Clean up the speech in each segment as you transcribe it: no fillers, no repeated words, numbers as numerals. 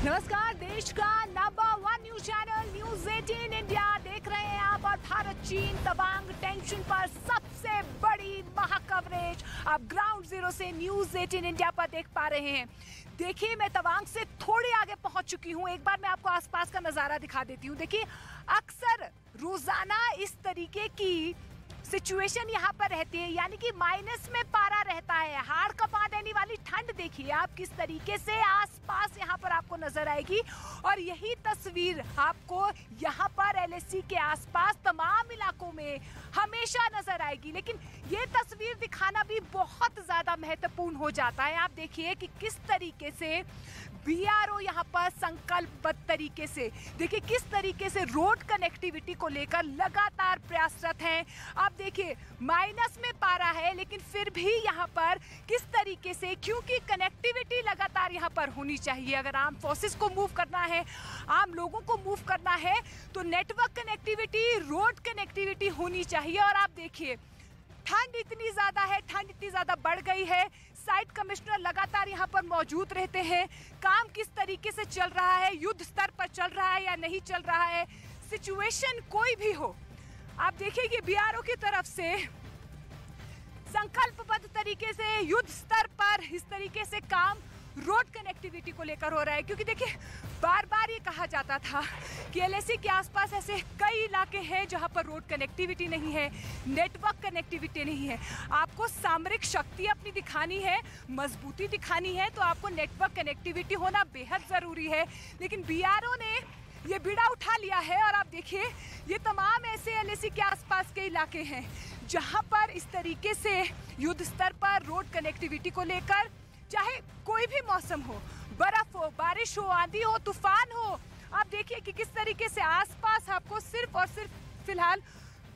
नमस्कार, देश का number 1 news channel news 18 India देख रहे हैं आप। और भारत चीन तवांग टेंशन पर सबसे बड़ी महा कवरेज आप ग्राउंड जीरो से न्यूज 18 इंडिया पर देख पा रहे हैं। देखिए, मैं तवांग से थोड़ी आगे पहुंच चुकी हूं। एक बार मैं आपको आसपास का नजारा दिखा देती हूं। देखिए, अक्सर रोजाना इस तरीके की सिचुएशन यहाँ पर रहती है, यानी कि माइनस में पारा रहता है। हाड़ कपा देने वाली ठंड देखिए आप किस तरीके से आसपास यहाँ पर आपको नजर आएगी। और यही तस्वीर आपको यहाँ पर एलएसी के आसपास तमाम इलाकों में हमेशा नजर आएगी। लेकिन ये तस्वीर दिखाना भी बहुत ज्यादा महत्वपूर्ण हो जाता है। आप देखिए कि किस तरीके से बीआरओ यहाँ पर संकल्पबद्ध तरीके से, देखिए किस तरीके से रोड कनेक्टिविटी को लेकर लगातार प्रयासरत हैं। आप देखिए, माइनस में पारा है, लेकिन फिर भी यहाँ पर किस तरीके से, क्योंकि कनेक्टिविटी लगातार यहाँ पर होनी चाहिए। अगर आर्म फोर्सेस को मूव करना है, आम लोगों को मूव करना है, तो नेटवर्क कनेक्टिविटी, रोड कनेक्टिविटी होनी चाहिए। और आप देखिए, ठंड इतनी ज्यादा है, ठंड इतनी ज्यादा बढ़ गई है। साइट कमिश्नर लगातार यहाँ पर मौजूद रहते हैं। काम किस तरीके से चल रहा है, युद्ध स्तर पर चल रहा है या नहीं चल रहा है, सिचुएशन कोई भी हो, आप देखिए कि बीआरओ की तरफ से संकल्पबद्ध तरीके से युद्ध स्तर पर इस तरीके से काम रोड कनेक्टिविटी को लेकर हो रहा है। क्योंकि देखिए, बार बार ये कहा जाता था कि एलएसी के आसपास ऐसे कई इलाके हैं जहां पर रोड कनेक्टिविटी नहीं है, नेटवर्क कनेक्टिविटी नहीं है। आपको सामरिक शक्ति अपनी दिखानी है, मजबूती दिखानी है, तो आपको नेटवर्क कनेक्टिविटी होना बेहद जरूरी है। लेकिन बीआरओ ने ये बीड़ा उठा लिया है। और आप देखिए, ये तमाम ऐसे एलएसी के आसपास के इलाके हैं जहां पर इस तरीके से युद्ध स्तर पर रोड कनेक्टिविटी को लेकर, चाहे कोई भी मौसम हो, बर्फ हो, बारिश हो, आंधी हो, तूफान हो, आप देखिए कि किस तरीके से आसपास आपको सिर्फ और सिर्फ फिलहाल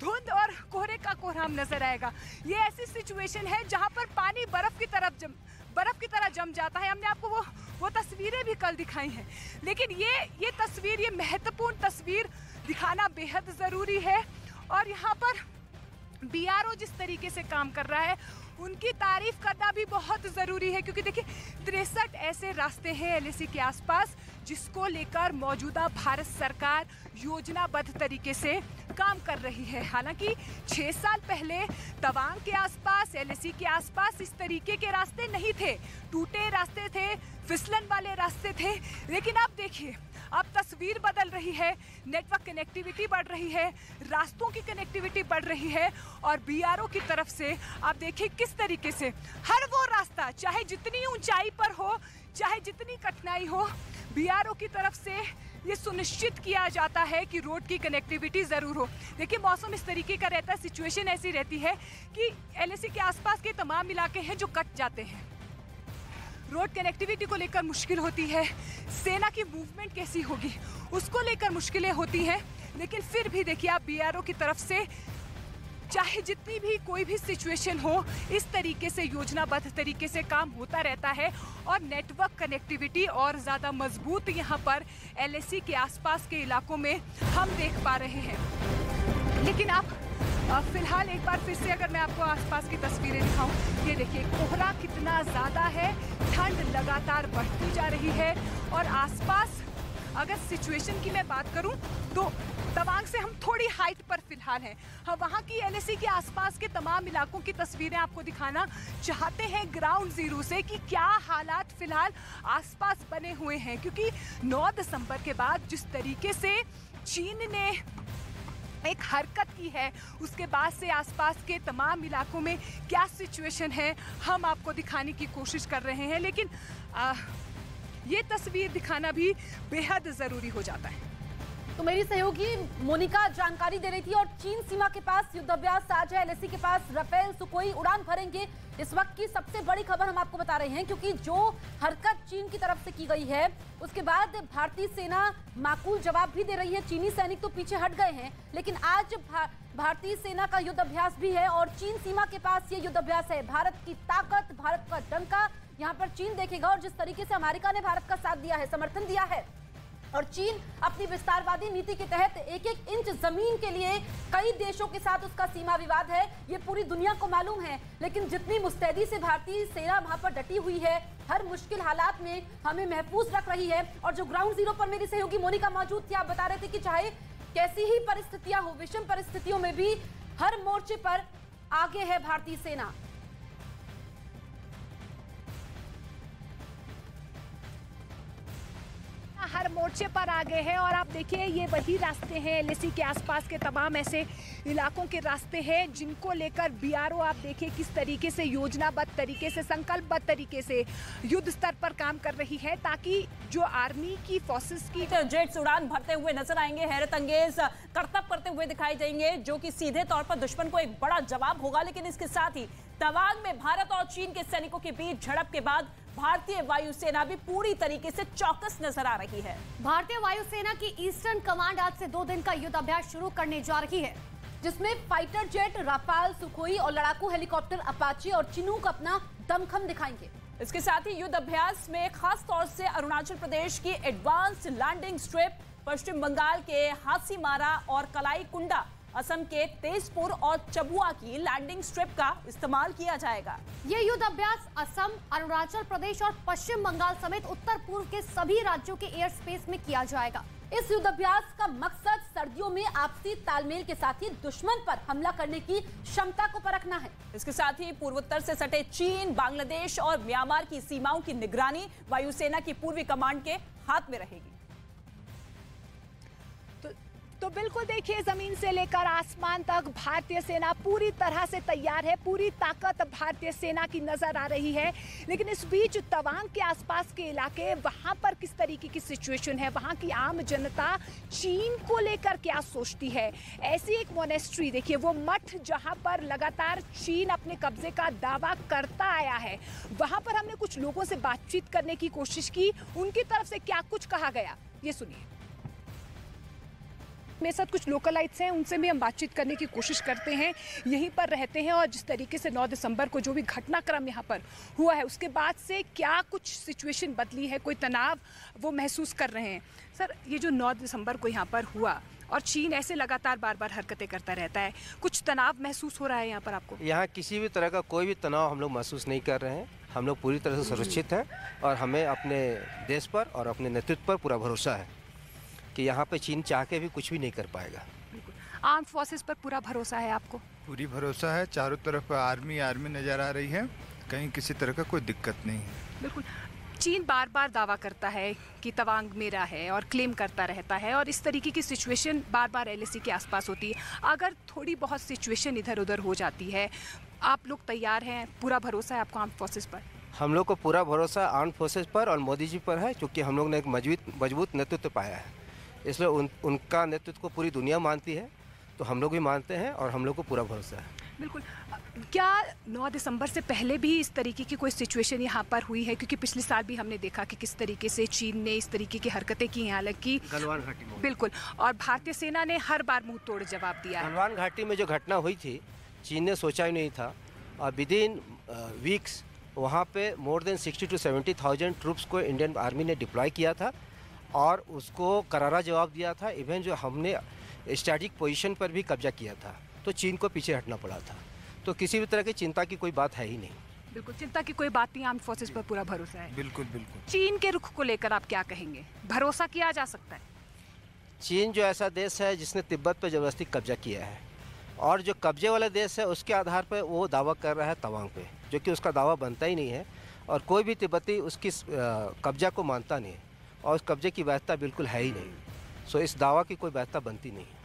धुंध और कोहरे का कोहराम नजर आएगा। ये ऐसी सिचुएशन है जहां पर पानी बर्फ की तरह जम जाता है। हमने आपको वो तस्वीरें भी कल दिखाई हैं। लेकिन ये तस्वीर, ये महत्वपूर्ण तस्वीर दिखाना बेहद जरूरी है। और यहाँ पर बीआरओ जिस तरीके से काम कर रहा है, उनकी तारीफ करना भी बहुत जरूरी है। क्योंकि देखिए, 63 ऐसे रास्ते हैं एलएसी के आसपास जिसको लेकर मौजूदा भारत सरकार योजनाबद्ध तरीके से काम कर रही है। हालांकि 6 साल पहले तवांग के आसपास, एलएसी के आसपास इस तरीके के रास्ते नहीं थे, टूटे रास्ते थे, फिसलन वाले रास्ते थे। लेकिन अब देखिए, अब तस्वीर बदल रही है, नेटवर्क कनेक्टिविटी बढ़ रही है, रास्तों की कनेक्टिविटी बढ़ रही है। और बीआरओ की तरफ से आप देखिए किस तरीके से हर वो रास्ता, चाहे जितनी ऊंचाई पर हो, चाहे जितनी कठिनाई हो, बीआरओ की तरफ से ये सुनिश्चित किया जाता है कि रोड की कनेक्टिविटी जरूर हो। देखिए, मौसम इस तरीके का रहता है, सिचुएशन ऐसी रहती है कि एलएसी के आसपास के तमाम इलाके हैं जो कट जाते हैं, रोड कनेक्टिविटी को लेकर मुश्किल होती है, सेना की मूवमेंट कैसी होगी उसको लेकर मुश्किलें होती हैं। लेकिन फिर भी देखिए, आप बीआरओ की तरफ से चाहे जितनी भी कोई भी सिचुएशन हो, इस तरीके से योजनाबद्ध तरीके से काम होता रहता है। और नेटवर्क कनेक्टिविटी और ज़्यादा मजबूत यहाँ पर एलएसी के आसपास के इलाकों में हम देख पा रहे हैं। लेकिन आप फिलहाल एक बार फिर से अगर मैं आपको आसपास की तस्वीरें दिखाऊं, ये देखिए कोहरा कितना ज़्यादा है, ठंड लगातार बढ़ती जा रही है। और आसपास अगर सिचुएशन की मैं बात करूं तो तवांग से हम थोड़ी हाइट पर फिलहाल हैं। हम वहां की एलएसी के आसपास के तमाम इलाकों की तस्वीरें आपको दिखाना चाहते हैं ग्राउंड जीरो से कि क्या हालात फिलहाल आसपास बने हुए हैं। क्योंकि 9 दिसंबर के बाद जिस तरीके से चीन ने एक हरकत की है, उसके बाद से आसपास के तमाम इलाकों में क्या सिचुएशन है हम आपको दिखाने की कोशिश कर रहे हैं। लेकिन ये तस्वीर दिखाना भी बेहद ज़रूरी हो जाता है। तो मेरी सहयोगी मोनिका जानकारी दे रही थी। और चीन सीमा के पास युद्धाभ्यास आज है, एलएसी के पास राफेल सुखोई उड़ान भरेंगे। इस वक्त की सबसे बड़ी खबर हम आपको बता रहे हैं, क्योंकि जो हरकत चीन की तरफ से की गई है, उसके बाद भारतीय सेना माकूल जवाब भी दे रही है। चीनी सैनिक तो पीछे हट गए हैं, लेकिन आज भारतीय सेना का युद्धाभ्यास भी है और चीन सीमा के पास ये युद्धाभ्यास है। भारत की ताकत, भारत का डंका यहाँ पर चीन देखेगा। और जिस तरीके से अमेरिका ने भारत का साथ दिया है, समर्थन दिया है, और चीन अपनी विस्तारवादी नीति के तहत एक एक इंच जमीन के लिए कई देशों के साथ उसका सीमा विवाद है, ये पूरी दुनिया को मालूम है। लेकिन जितनी मुस्तैदी से भारतीय सेना वहां पर डटी हुई है, हर मुश्किल हालात में हमें महफूज रख रही है। और जो ग्राउंड जीरो पर मेरी सहयोगी मोनिका मौजूद थी, आप बता रहे थे कि चाहे कैसी ही परिस्थितियां हो, विषम परिस्थितियों में भी हर मोर्चे पर आगे है भारतीय सेना। हर मोर्चे पर आगे है और आप देखिए ये वही रास्ते हैं, एलएसी के आसपास के तमाम ऐसे इलाकों के रास्ते हैं जिनको लेकर बीआरओ आप देखिए किस तरीके से योजनाबद्ध तरीके से, संकल्पबद्ध तरीके से युद्ध स्तर पर काम कर रही है, ताकि जो आर्मी की फोर्सेस की जेट्स उड़ान भरते हुए नजर आएंगे, हैरत अंगेज करतब करते हुए दिखाई देंगे, जो कि सीधे तौर पर दुश्मन को एक बड़ा जवाब होगा। लेकिन इसके साथ ही तवांग में भारत और चीन के सैनिकों के बीच झड़प के बाद भारतीय वायुसेना भी पूरी तरीके से चौकस नजर आ रही है। भारतीय वायुसेना की ईस्टर्न कमांड आज से 2 दिन का युद्ध अभ्यास शुरू करने जा रही है, जिसमें फाइटर जेट, राफाल, सुखोई और लड़ाकू हेलीकॉप्टर अपाचे और चिनूक अपना दमखम दिखाएंगे। इसके साथ ही युद्ध अभ्यास में खास तौर से अरुणाचल प्रदेश की एडवांस लैंडिंग स्ट्रिप, पश्चिम बंगाल के हासीमारा और कलाई कुंडा, असम के तेजपुर और चबुआ की लैंडिंग स्ट्रिप का इस्तेमाल किया जाएगा। ये युद्ध अभ्यास असम, अरुणाचल प्रदेश और पश्चिम बंगाल समेत उत्तर पूर्व के सभी राज्यों के एयर स्पेस में किया जाएगा। इस युद्ध अभ्यास का मकसद सर्दियों में आपसी तालमेल के साथ ही दुश्मन पर हमला करने की क्षमता को परखना है। इसके साथ ही पूर्वोत्तर से सटे चीन, बांग्लादेश और म्यांमार की सीमाओं की निगरानी वायुसेना की पूर्वी कमांड के हाथ में रहेगी। तो बिल्कुल देखिए, जमीन से लेकर आसमान तक भारतीय सेना पूरी तरह से तैयार है, पूरी ताकत भारतीय सेना की नजर आ रही है। लेकिन इस बीच तवांग के आसपास के इलाके, वहां पर किस तरीके की सिचुएशन है, वहां की आम जनता चीन को लेकर क्या सोचती है। ऐसी एक मोनेस्ट्री देखिए, वो मठ जहां पर लगातार चीन अपने कब्जे का दावा करता आया है, वहां पर हमने कुछ लोगों से बातचीत करने की कोशिश की, उनकी तरफ से क्या कुछ कहा गया ये सुनिए। मेरे साथ कुछ लोकलाइट्स हैं, उनसे भी हम बातचीत करने की कोशिश करते हैं, यहीं पर रहते हैं और जिस तरीके से 9 दिसंबर को जो भी घटनाक्रम यहाँ पर हुआ है उसके बाद से क्या कुछ सिचुएशन बदली है, कोई तनाव वो महसूस कर रहे हैं। सर, ये जो 9 दिसंबर को यहाँ पर हुआ और चीन ऐसे लगातार बार बार हरकतें करता रहता है, कुछ तनाव महसूस हो रहा है यहाँ पर आपको? यहाँ किसी भी तरह का कोई भी तनाव हम लोग महसूस नहीं कर रहे हैं। हम लोग पूरी तरह से सुरक्षित हैं और हमें अपने देश पर और अपने नेतृत्व पर पूरा भरोसा है कि यहाँ पे चीन चाह के भी कुछ भी नहीं कर पाएगा। आर्म फोर्सेस पर पूरा भरोसा है आपको? पूरी भरोसा है, चारों तरफ आर्मी नजर आ रही है, कहीं किसी तरह का कोई दिक्कत नहीं है। बिल्कुल। चीन बार बार दावा करता है कि तवांग मेरा है और क्लेम करता रहता है और इस तरीके की सिचुएशन बार बार एलएसी के आसपास होती है। अगर थोड़ी बहुत सिचुएशन इधर उधर हो जाती है, आप लोग तैयार हैं? पूरा भरोसा है आपको आर्म फोर्सेस पर? हम लोग को पूरा भरोसा आर्म फोर्सेस पर और मोदी जी पर है, क्योंकि हम लोग ने एक मजबूत नेतृत्व पाया है, इसलिए उनका नेतृत्व को पूरी दुनिया मानती है, तो हम लोग भी मानते हैं और हम लोग को पूरा भरोसा है। बिल्कुल। क्या 9 दिसंबर से पहले भी इस तरीके की कोई सिचुएशन यहाँ पर हुई है? क्योंकि पिछले साल भी हमने देखा कि किस तरीके से चीन ने इस तरीके की हरकतें की हैं, हालांकि गलवान घाटी में। बिल्कुल, और भारतीय सेना ने हर बार मुंह तोड़ जवाब दिया है। गलवान घाटी में जो घटना हुई थी, चीन ने सोचा ही नहीं था और विदिन वीक्स वहाँ पे मोर देन 60 to 70,000 ट्रूप्स को इंडियन आर्मी ने डिप्लॉय किया था और उसको करारा जवाब दिया था। इवन जो हमने स्ट्रैटेजिक पोजीशन पर भी कब्जा किया था, तो चीन को पीछे हटना पड़ा था। तो किसी भी तरह की चिंता की कोई बात है ही नहीं। बिल्कुल, चिंता की कोई बात नहीं, आर्म फोर्सेस पर पूरा भरोसा है। बिल्कुल बिल्कुल। चीन के रुख को लेकर आप क्या कहेंगे? भरोसा किया जा सकता है? चीन जो ऐसा देश है जिसने तिब्बत पर जबरदस्ती कब्जा किया है और जो कब्जे वाला देश है उसके आधार पर वो दावा कर रहा है तवांग पे, जो कि उसका दावा बनता ही नहीं है और कोई भी तिब्बती उसकी कब्जा को मानता नहीं है और उस कब्जे की वैधता बिल्कुल है ही नहीं। सो इस दावा की कोई वैधता बनती नहीं है।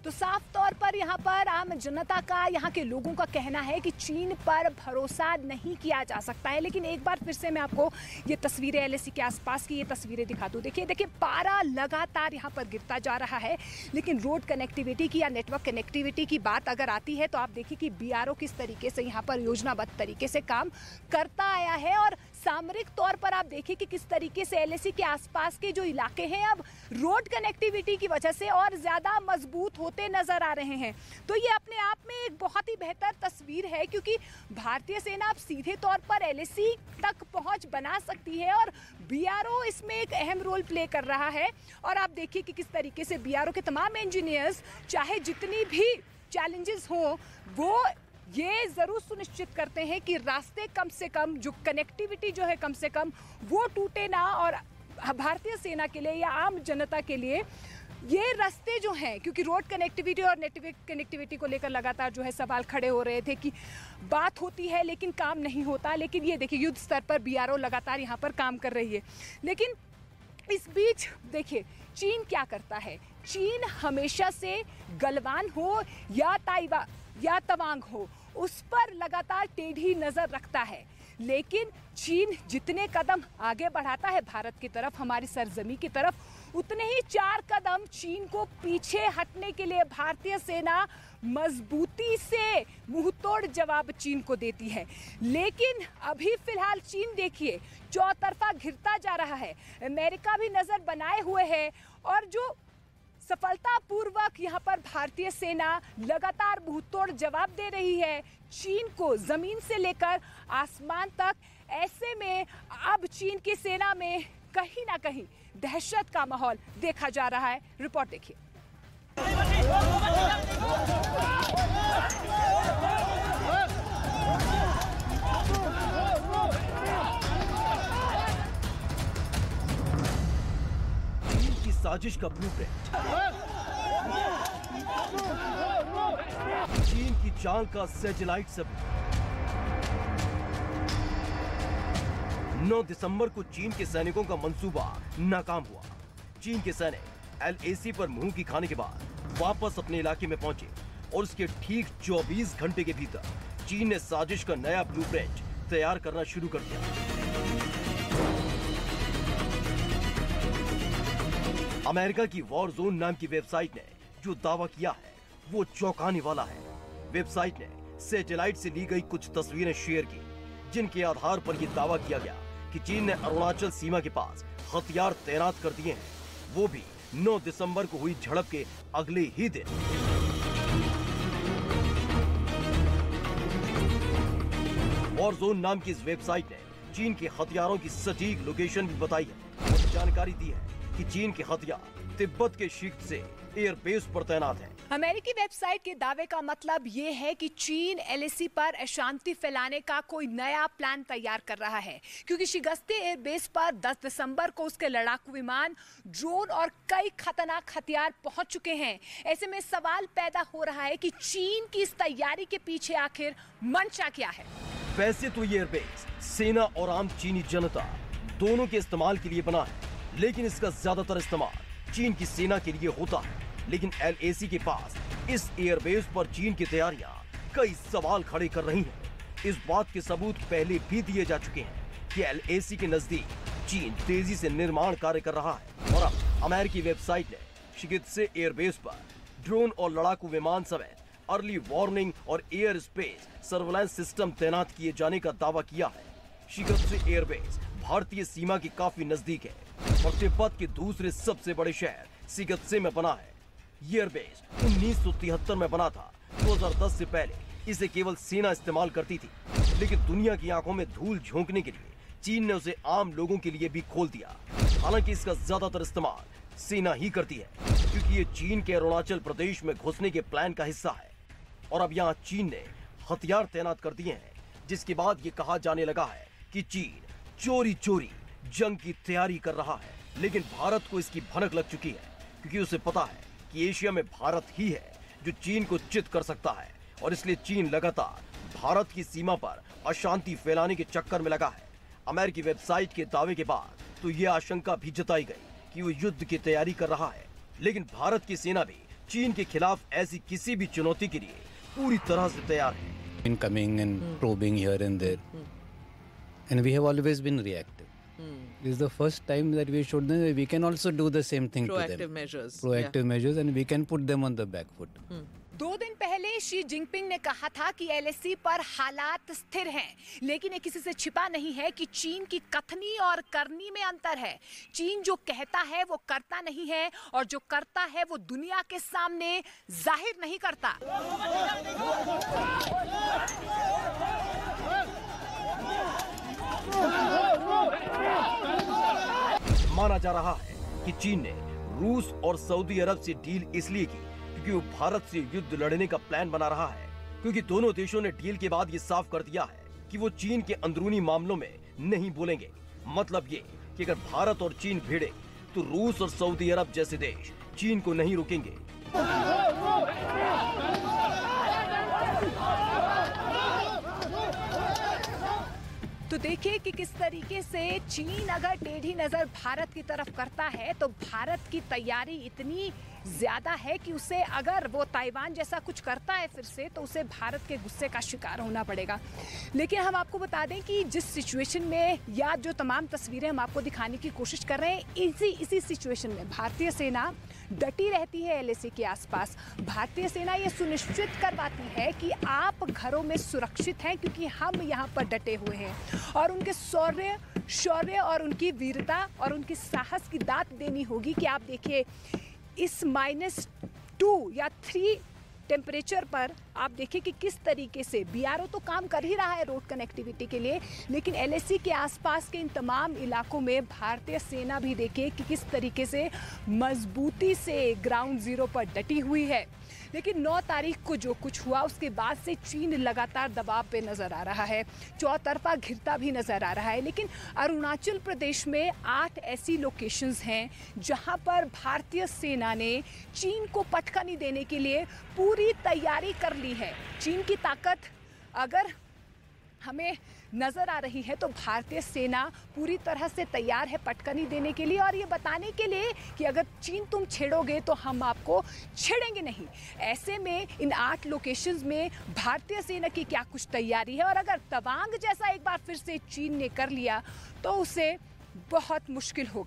तो साफ तौर पर यहाँ पर आम जनता का, यहाँ के लोगों का कहना है कि चीन पर भरोसा नहीं किया जा सकता है। लेकिन एक बार फिर से मैं आपको ये तस्वीरें एलएसी के आसपास की ये तस्वीरें दिखा दूँ। देखिए पारा लगातार यहाँ पर गिरता जा रहा है, लेकिन रोड कनेक्टिविटी की या नेटवर्क कनेक्टिविटी की बात अगर आती है तो आप देखिए कि बीआरओ किस तरीके से यहाँ पर योजनाबद्ध तरीके से काम करता आया है और सामरिक तौर पर आप देखिए कि किस तरीके से एलएसी के आसपास के जो इलाके हैं अब रोड कनेक्टिविटी की वजह से और ज़्यादा मजबूत होते नजर आ रहे हैं। तो ये अपने आप में एक बहुत ही बेहतर तस्वीर है, क्योंकि भारतीय सेना अब सीधे तौर पर एलएसी तक पहुंच बना सकती है और बीआरओ इसमें एक अहम रोल प्ले कर रहा है। और आप देखिए कि किस तरीके से बीआरओ के तमाम इंजीनियर्स चाहे जितनी भी चैलेंजेस हों वो ये ज़रूर सुनिश्चित करते हैं कि रास्ते कम से कम, जो कनेक्टिविटी जो है कम से कम वो टूटे ना। और भारतीय सेना के लिए या आम जनता के लिए ये रास्ते जो हैं, क्योंकि रोड कनेक्टिविटी और नेटवर्क कनेक्टिविटी को लेकर लगातार जो है सवाल खड़े हो रहे थे कि बात होती है लेकिन काम नहीं होता। लेकिन ये देखिए युद्ध स्तर पर बीआरओ लगातार यहाँ पर काम कर रही है। लेकिन इस बीच देखिए चीन क्या करता है। चीन हमेशा से गलवान हो या तवांग हो, उस पर लगातार टेढ़ी नजर रखता है। लेकिन चीन जितने कदम आगे बढ़ाता है भारत की तरफ, हमारी सरजमी की तरफ, उतने ही 4 कदम चीन को पीछे हटने के लिए भारतीय सेना मजबूती से मुंहतोड़ जवाब चीन को देती है। लेकिन अभी फिलहाल चीन देखिए चौतरफा घिरता जा रहा है। अमेरिका भी नजर बनाए हुए है और जो सफलतापूर्वक यहाँ पर भारतीय सेना लगातार मुंहतोड़ जवाब दे रही है चीन को, जमीन से लेकर आसमान तक। ऐसे में अब चीन की सेना में कहीं ना कहीं दहशत का माहौल देखा जा रहा है। रिपोर्ट देखिए। चीन की साजिश का ब्लूप्रिंट, चीन की चाल का सैटेलाइट सबूत। 9 दिसंबर को चीन के सैनिकों का मंसूबा नाकाम हुआ। चीन के सैनिक एलएसी पर मुंह की खाने के बाद वापस अपने इलाके में पहुंचे और उसके ठीक 24 घंटे के भीतर चीन ने साजिश का नया ब्लूप्रिंट तैयार करना शुरू कर दिया। अमेरिका की वॉर जोन नाम की वेबसाइट ने जो दावा किया है वो चौंकाने वाला है। वेबसाइट ने सैटेलाइट से ली गई कुछ तस्वीरें शेयर की, जिनके आधार पर यह दावा किया गया कि चीन ने अरुणाचल सीमा के पास हथियार तैनात कर दिए हैं, वो भी 9 दिसंबर को हुई झड़प के अगले ही दिन। वॉर जोन नाम की इस वेबसाइट ने चीन के हथियारों की सटीक लोकेशन भी बताई है और जानकारी दी है कि चीन के हथियार तिब्बत के शीर्ष से एयरबेस पर तैनात हैं। अमेरिकी वेबसाइट के दावे का मतलब ये है कि चीन एलएसी पर अशांति फैलाने का कोई नया प्लान तैयार कर रहा है, क्योंकि शिगस्ते एयरबेस पर 10 दिसंबर को उसके लड़ाकू विमान, ड्रोन और कई खतरनाक हथियार पहुंच चुके हैं। ऐसे में सवाल पैदा हो रहा है कि चीन की इस तैयारी के पीछे आखिर मंशा क्या है। वैसे तो ये एयरबेस सेना और आम चीनी जनता दोनों के इस्तेमाल के लिए बना है, लेकिन इसका ज्यादातर इस्तेमाल चीन की सेना के लिए होता है। लेकिन एलएसी के पास इस एयरबेस पर चीन की तैयारियां कई सवाल खड़े कर रही हैं। इस बात के सबूत पहले भी दिए जा चुके हैं कि एलएसी के नजदीक चीन तेजी से निर्माण कार्य कर रहा है और अब अमेरिकी वेबसाइट ने शिगित्से एयरबेस पर ड्रोन और लड़ाकू विमान समेत अर्ली वार्निंग और एयर स्पेस सर्वेलेंस सिस्टम तैनात किए जाने का दावा किया है। शिगित्से एयरबेस भारतीय सीमा के काफी नजदीक है और तिब्बत के दूसरे सबसे बड़े शहर शिगित्से में बना है। ये एयरबेस 1973 में बना था। 2010 से पहले इसे केवल सेना इस्तेमाल करती थी, लेकिन दुनिया की आंखों में धूल झोंकने के लिए चीन ने उसे आम लोगों के लिए भी खोल दिया। हालांकि इसका ज्यादातर इस्तेमाल सेना ही करती है, क्योंकि ये चीन के अरुणाचल प्रदेश में घुसने के प्लान का हिस्सा है और अब यहाँ चीन ने हथियार तैनात कर दिए हैं, जिसके बाद ये कहा जाने लगा है कि चीन चोरी चोरी जंग की तैयारी कर रहा है। लेकिन भारत को इसकी भनक लग चुकी है, क्योंकि उसे पता है कि एशिया में भारत ही है जो चीन को चित कर सकता है और इसलिए चीन लगातार भारत की सीमा पर अशांति फैलाने के चक्कर में लगा है। अमेरिकी वेबसाइट के दावे के बाद तो ये आशंका भी जताई गई कि वो युद्ध की तैयारी कर रहा है, लेकिन भारत की सेना भी चीन के खिलाफ ऐसी किसी भी चुनौती के लिए पूरी तरह से तैयार है। Coming and probing here and there, and we have always been reactive. This is the first time that we showed them that we can also do the same thing to them. Proactive measures. Proactive measures, and we can put them on the back foot. 2 दिन पहले Xi Jinping ने कहा था कि LAC पर हालात स्थिर हैं, लेकिन ये किसी से छिपा नहीं है कि चीन की कथनी और करनी में अंतर है। चीन जो कहता है वो करता नहीं है, और जो करता है वो दुनिया के सामने जाहिर नहीं करता। माना जा रहा है कि चीन ने रूस और सऊदी अरब से डील इसलिए की क्योंकि वो भारत से युद्ध लड़ने का प्लान बना रहा है, क्योंकि दोनों देशों ने डील के बाद ये साफ कर दिया है कि वो चीन के अंदरूनी मामलों में नहीं बोलेंगे। मतलब ये कि अगर भारत और चीन भिड़े तो रूस और सऊदी अरब जैसे देश चीन को नहीं रोकेंगे। तो देखिए कि किस तरीके से चीन अगर टेढ़ी नजर भारत की तरफ करता है तो भारत की तैयारी इतनी ज्यादा है कि उसे अगर वो ताइवान जैसा कुछ करता है फिर से, तो उसे भारत के गुस्से का शिकार होना पड़ेगा। लेकिन हम आपको बता दें कि जिस सिचुएशन में, या जो तमाम तस्वीरें हम आपको दिखाने की कोशिश कर रहे हैं, इसी सिचुएशन में भारतीय सेना डटी रहती है एलएसी के आसपास। भारतीय सेना ये सुनिश्चित करवाती है कि आप घरों में सुरक्षित हैं, क्योंकि हम यहाँ पर डटे हुए हैं। और उनके शौर्य और उनकी वीरता और उनकी साहस की दात देनी होगी कि आप देखिए इस -2 या 3 टेम्परेचर पर आप देखिए कि किस तरीके से बीआरओ तो काम कर ही रहा है रोड कनेक्टिविटी के लिए, लेकिन एलएसी के आसपास के इन तमाम इलाकों में भारतीय सेना भी देखिए कि किस तरीके से मजबूती से ग्राउंड जीरो पर डटी हुई है। लेकिन 9 तारीख को जो कुछ हुआ उसके बाद से चीन लगातार दबाव पे नजर आ रहा है, चौतरफा घिरता भी नजर आ रहा है। लेकिन अरुणाचल प्रदेश में 8 ऐसी लोकेशंस हैं जहां पर भारतीय सेना ने चीन को पटखनी देने के लिए पूरी तैयारी कर ली है। चीन की ताकत अगर हमें नजर आ रही है तो भारतीय सेना पूरी तरह से तैयार है पटकनी देने के लिए, और ये बताने के लिए कि अगर चीन तुम छेड़ोगे तो हम आपको छेड़ेंगे नहीं। ऐसे में इन 8 लोकेशंस में भारतीय सेना की क्या कुछ तैयारी है, और अगर तवांग जैसा एक बार फिर से चीन ने कर लिया तो उसे बहुत मुश्किल होगा।